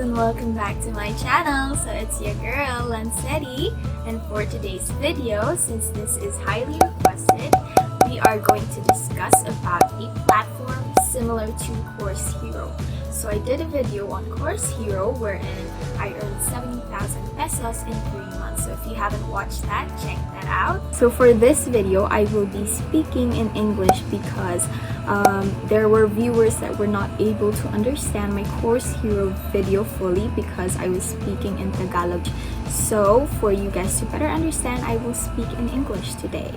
and welcome back to my channel. So it's your girl Lancetti, and for today's video, since this is highly requested, we are going to discuss about a platform similar to Course Hero. So I did a video on Course Hero wherein I earned 70,000 pesos in 3 months. So if you haven't watched that, check that out. So for this video, I will be speaking in English because there were viewers that were not able to understand my Course Hero video fully because I was speaking in Tagalog. So for you guys to better understand, I will speak in English today.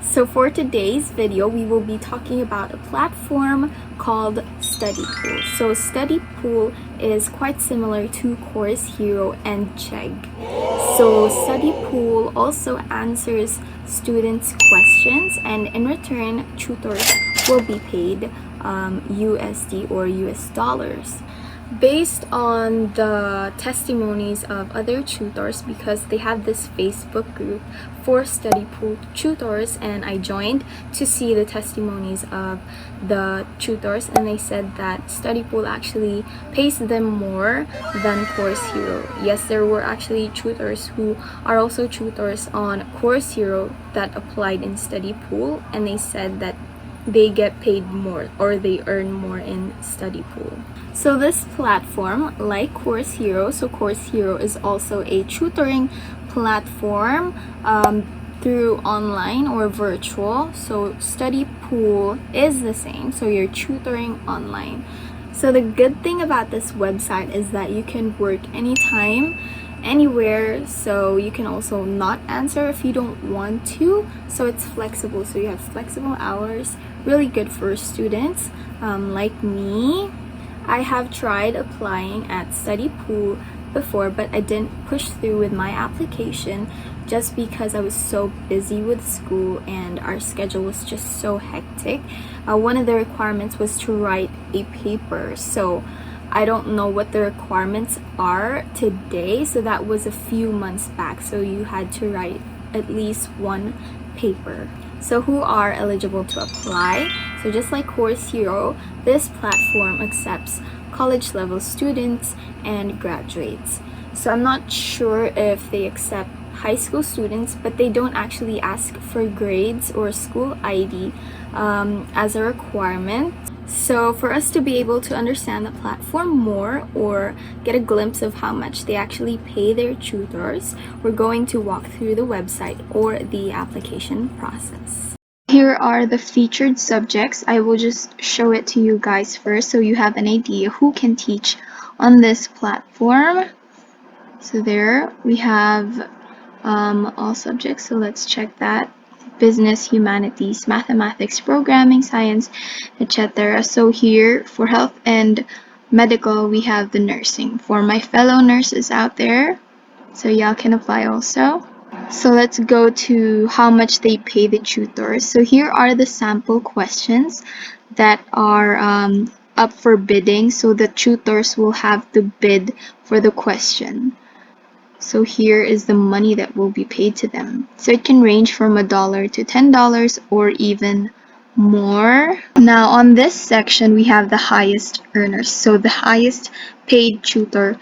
So for today's video, we will be talking about a platform called Studypool. So Studypool is quite similar to Course Hero and Chegg. So Studypool also answers students' questions, and in return, tutors will be paid USD or US dollars. Based on the testimonies of other tutors, because they have this Facebook group for Studypool tutors, and I joined to see the testimonies of the tutors, and they said that Studypool actually pays them more than Course Hero. Yes, there were actually tutors who are also tutors on Course Hero that applied in Studypool, and they said that they get paid more or they earn more in Studypool. So this platform, like Course Hero, so Course Hero is also a tutoring platform through online or virtual. So Studypool is the same, so you're tutoring online. So the good thing about this website is that you can work anytime, anywhere, so you can also not answer if you don't want to, so it's flexible, so you have flexible hours, really good for students like me. I have tried applying at Studypool before, but I didn't push through with my application just because I was so busy with school and our schedule was just so hectic. One of the requirements was to write a paper, so I don't know what the requirements are today, so that was a few months back, so you had to write at least one paper. So who are eligible to apply? So just like Course Hero, this platform accepts college level students and graduates. So I'm not sure if they accept high school students, but they don't actually ask for grades or school ID as a requirement. So for us to be able to understand the platform more or get a glimpse of how much they actually pay their tutors, we're going to walk through the website or the application process. Here are the featured subjects. I will just show it to you guys first so you have an idea who can teach on this platform. So there we have all subjects, so let's check that. Business, humanities, mathematics, programming, science, etc. So here for health and medical, we have the nursing. For my fellow nurses out there, so y'all can apply also. So let's go to how much they pay the tutors. So here are the sample questions that are up for bidding. So the tutors will have to bid for the question. So here is the money that will be paid to them. So it can range from $1 to $10 or even more. Now on this section, we have the highest earners. So the highest paid tutor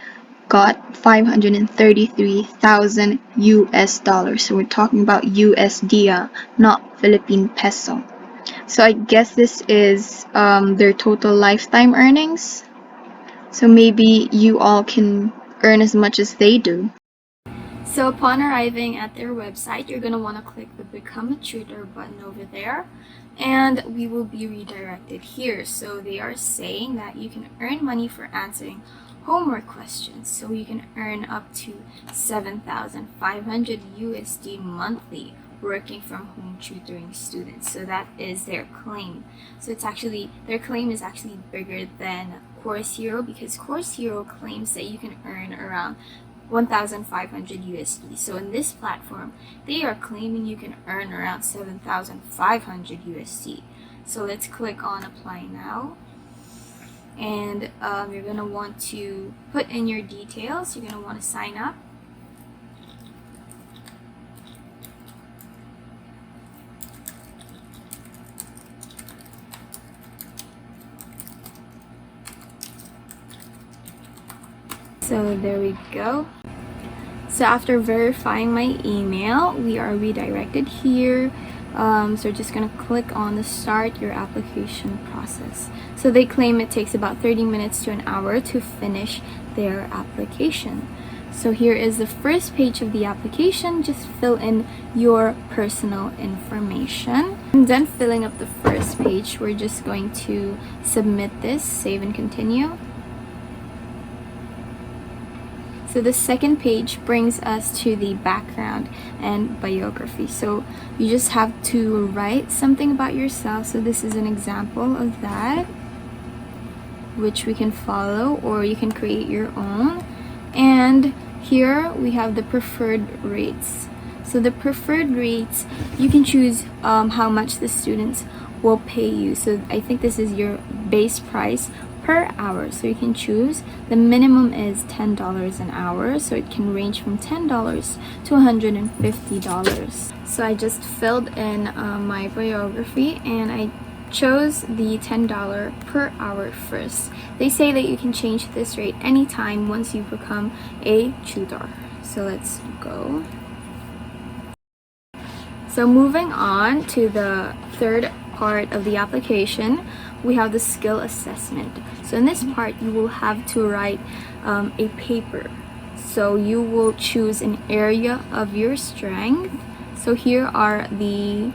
got 533,000 US dollars. So we're talking about USD, not Philippine peso. So I guess this is their total lifetime earnings. So maybe you all can earn as much as they do. So upon arriving at their website, you're going to want to click the Become a Tutor button over there, and we will be redirected here. So they are saying that you can earn money for answering homework questions. So you can earn up to 7,500 USD monthly working from home tutoring students. So that is their claim. So it's actually, their claim is actually bigger than Course Hero, because Course Hero claims that you can earn around 1,500 USD. So in this platform, they are claiming you can earn around 7,500 USD. So let's click on apply now. And you're going to want to put in your details. You're going to want to sign up. So there we go. So after verifying my email, we are redirected here. So we're just gonna click on the start your application process. So they claim it takes about 30 minutes to an hour to finish their application. So here is the first page of the application. Just fill in your personal information. And then filling up the first page, we're just going to submit this, save and continue. So the second page brings us to the background and biography. So you just have to write something about yourself. So this is an example of that, which we can follow, or you can create your own. And here we have the preferred rates. So the preferred rates, you can choose how much the students will pay you. So I think this is your base price per hour. So you can choose, the minimum is $10 an hour, so it can range from $10 to $150. So I just filled in my biography and I chose the $10 per hour first. They say that you can change this rate anytime once you become a tutor. So let's go. So moving on to the third part of the application, we have the skill assessment. So in this part, you will have to write a paper. So you will choose an area of your strength. So here are the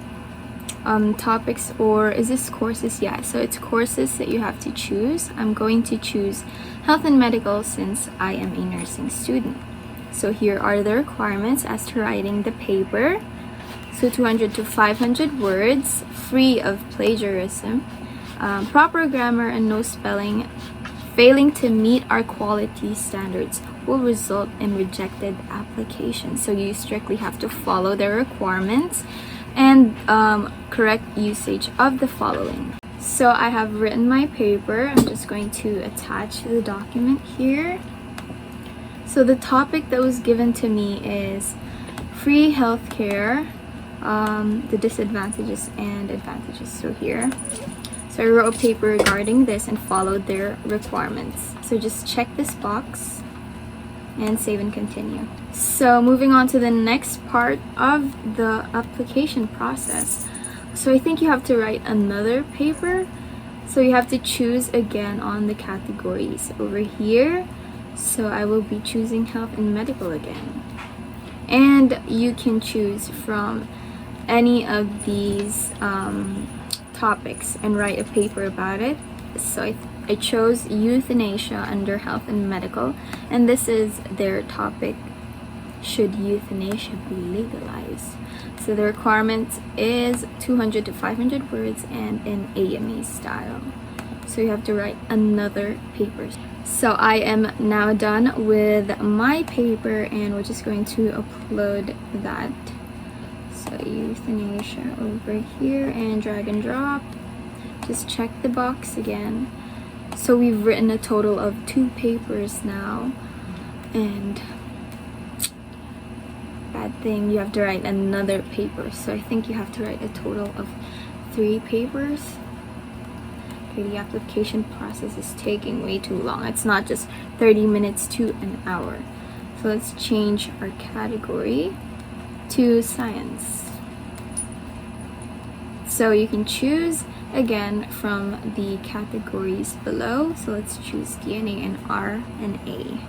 topics, or is this courses? Yeah, so it's courses that you have to choose. I'm going to choose health and medical since I am a nursing student. So here are the requirements as to writing the paper. So 200 to 500 words, free of plagiarism, proper grammar and no spelling. Failing to meet our quality standards will result in rejected application. So you strictly have to follow the requirements and correct usage of the following. So I have written my paper. I'm just going to attach the document here. So the topic that was given to me is free healthcare, the disadvantages and advantages. So here, so I wrote a paper regarding this and followed their requirements. So just check this box and save and continue. So moving on to the next part of the application process. So I think you have to write another paper. So you have to choose again on the categories over here. So I will be choosing health and medical again. And you can choose from any of these topics and write a paper about it. So I chose euthanasia under health and medical, and this is their topic, should euthanasia be legalized? So the requirement is 200 to 500 words and in AMA style. So you have to write another paper. So I am now done with my paper and we're just going to upload that. So euthanasia over here and drag and drop. Just check the box again. So we've written a total of 2 papers now, and bad thing, you have to write another paper. So I think you have to write a total of 3 papers. Okay, the application process is taking way too long. It's not just 30 minutes to an hour. So let's change our category to science. So you can choose again from the categories below. So let's choose DNA and RNA.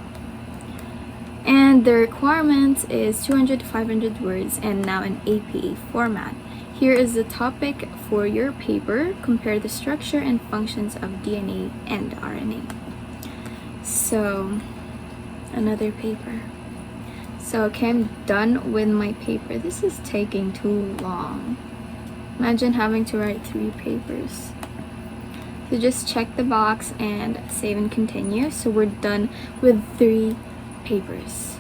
And the requirement is 200 to 500 words and now in APA format. Here is the topic for your paper. Compare the structure and functions of DNA and RNA. So another paper. So okay, I'm done with my paper. This is taking too long. Imagine having to write 3 papers. So just check the box and save and continue. So we're done with 3 papers.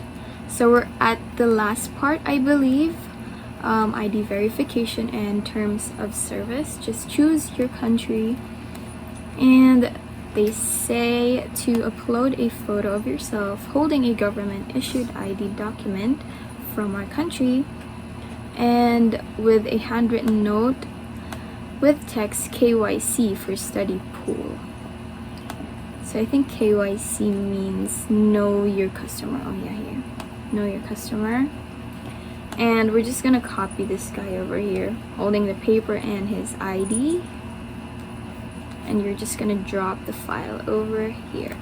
So we're at the last part, I believe. ID verification and terms of service. Just choose your country, and they say to upload a photo of yourself holding a government issued ID document from our country and with a handwritten note with text KYC for Studypool. So So I think KYC means know your customer. Oh yeah, here. Know your customer. And we're just gonna copy this guy over here, holding the paper and his ID. And you're just gonna drop the file over here.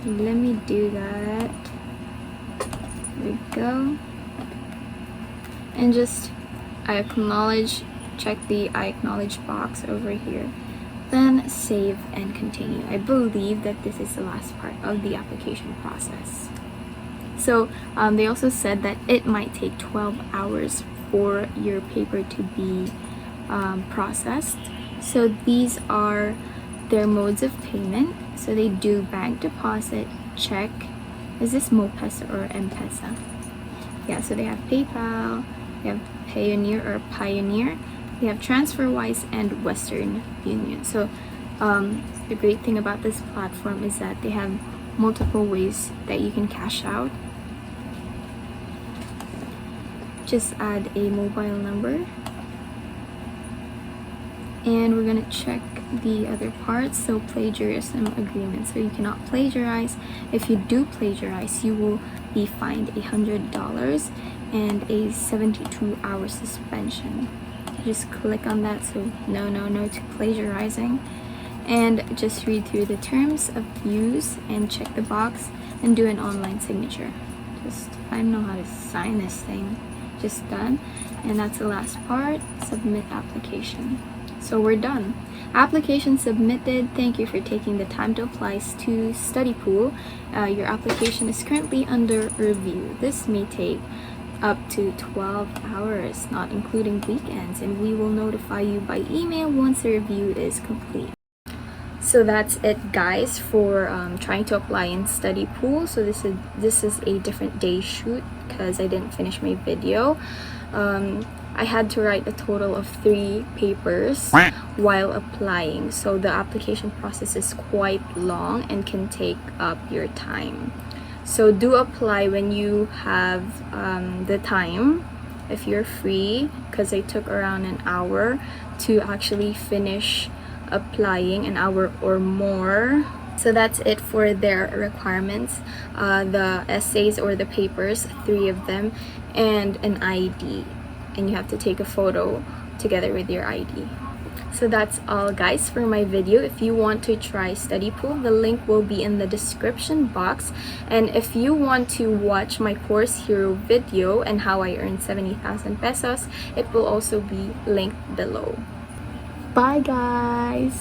So let me do that. There we go. And just check the I acknowledge box over here. Then save and continue. I believe that this is the last part of the application process. So they also said that it might take 12 hours for your paper to be processed. So these are their modes of payment. So they do bank deposit, check. Is this Mopesa or M-Pesa? Yeah, so they have PayPal, they have Payoneer or Pioneer, they have TransferWise and Western Union. So the great thing about this platform is that they have multiple ways that you can cash out. Just add a mobile number. And we're gonna check the other parts. So plagiarism agreement. So you cannot plagiarize. If you do plagiarize, you will be fined $100 and a 72-hour suspension. Just click on that. So no to plagiarizing. And just read through the terms of use and check the box and do an online signature. I don't know how to sign this thing. Just done. And that's the last part. Submit application. So we're done. Application submitted. Thank you for taking the time to apply to Studypool. Your application is currently under review. This may take up to 12 hours, not including weekends, and we will notify you by email once the review is complete. So that's it, guys, for trying to apply in Studypool. So this is a different day shoot because I didn't finish my video. I had to write a total of 3 papers while applying, so the application process is quite long and can take up your time. So do apply when you have the time, if you're free, because I took around an hour to actually finish applying, an hour or more. So that's it for their requirements. The essays or the papers, 3 of them, and an ID. And you have to take a photo together with your ID. So that's all, guys, for my video. If you want to try Studypool, the link will be in the description box. And if you want to watch my Course Hero video and how I earned 70,000 pesos, it will also be linked below. Bye, guys!